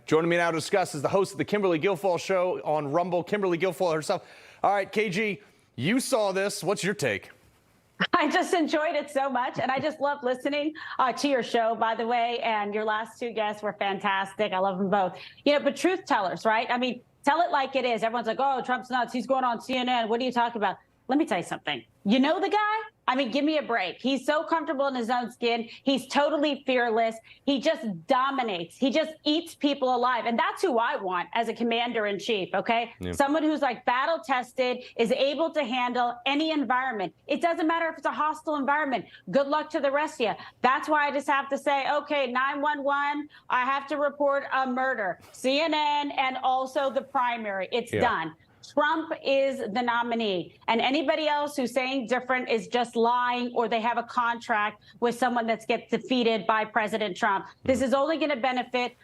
Joining me now to discuss is the host of the Kimberly Guilfoyle Show on Rumble, Kimberly Guilfoyle herself. All right, KG, you saw this. What's your take? I just enjoyed it so much, and I just love listening to your show, by the way, and your last two guests were fantastic. I love them both. But truth tellers, right? I mean, tell it like it is. Everyone's like, oh, Trump's nuts. He's going on CNN. What are you talking about? Let me tell you something. You know the guy? I mean, give me a break. He's so comfortable in his own skin. He's totally fearless. He just dominates. He just eats people alive. And that's who I want as a commander-in-chief, okay? Yeah. Someone who's like battle-tested, is able to handle any environment. It doesn't matter if it's a hostile environment. Good luck to the rest of you. That's why I just have to say, okay, 911, I have to report a murder. CNN and also the primary. It's done. Trump is the nominee, and anybody else who's saying different is just lying, or they have a contract with someone that gets defeated by President Trump. This is only going to benefit,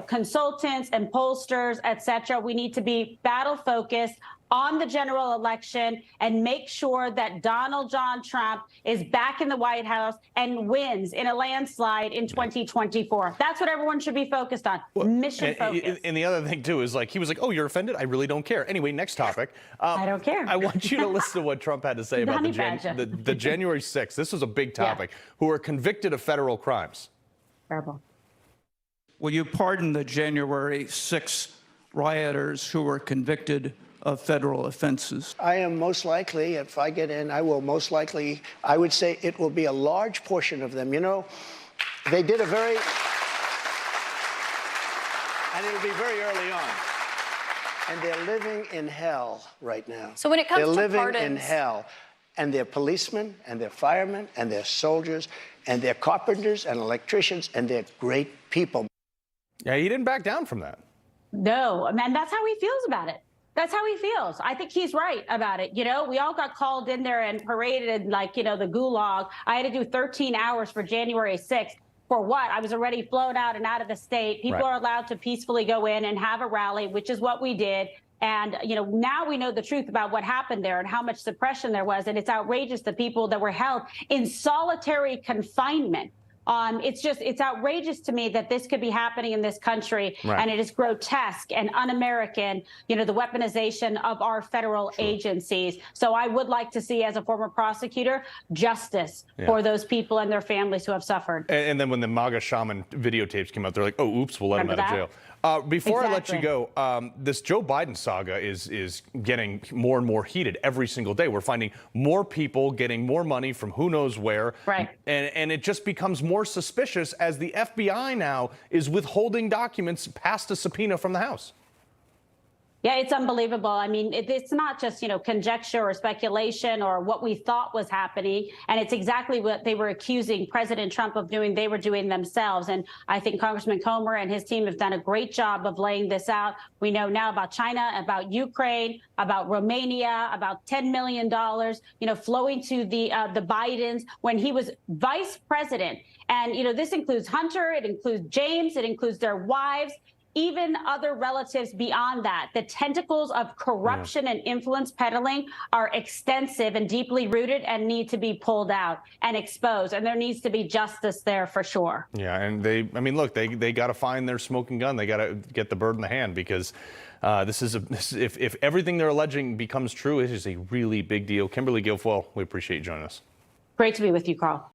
consultants and pollsters, et cetera. We need to be battle focused on the general election and make sure that Donald John Trump is back in the White House and wins in a landslide in 2024. That's what everyone should be focused on. Mission focused. And the other thing, too, is he was like, oh, you're offended? I really don't care. Anyway, next topic. I don't care. I want you to listen to what Trump had to say about the January 6th. This was a big topic. Yeah. Who are convicted of federal crimes. Terrible. Will you pardon the January 6th rioters who were convicted of federal offenses? I am most likely, if I get in, I will most likely, I would say it will be a large portion of them. They did a very, and it'll be very early on. And they're living in hell right now. So when it comes to pardons, they're living in hell. And they're policemen, and they're firemen, and they're soldiers, and they're carpenters and electricians, and they're great people. Yeah, he didn't back down from that. No, and that's how he feels about it. That's how he feels. I think he's right about it. We all got called in there and paraded like, the gulag. I had to do 13 hours for January 6th. For what? I was already flown out and out of the state. People are allowed to peacefully go in and have a rally, which is what we did. And, now we know the truth about what happened there and how much suppression there was. And it's outrageous, the people that were held in solitary confinement. It's outrageous to me that this could be happening in this country, and it is grotesque and un-American, the weaponization of our federal agencies. So I would like to see, as a former prosecutor, justice for those people and their families who have suffered. And then when the MAGA shaman videotapes came out, they're like, oh, oops, we'll let him out of jail. Before I let you go, this Joe Biden saga is getting more and more heated every single day. We're finding more people getting more money from who knows where. Right. And it just becomes more suspicious as the FBI now is withholding documents past a subpoena from the House. Yeah, it's unbelievable. I mean, it's not just, conjecture or speculation or what we thought was happening. And it's exactly what they were accusing President Trump of doing. They were doing themselves. And I think Congressman Comer and his team have done a great job of laying this out. We know now about China, about Ukraine, about Romania, about $10 million, flowing to the Bidens when he was vice president. And, this includes Hunter, it includes James, it includes their wives, even other relatives beyond that. The tentacles of corruption and influence peddling are extensive and deeply rooted and need to be pulled out and exposed. And there needs to be justice there for sure. Yeah, and they got to find their smoking gun. They got to get the bird in the hand, because if everything they're alleging becomes true, it is a really big deal. Kimberly Guilfoyle, we appreciate you joining us. Great to be with you, Carl.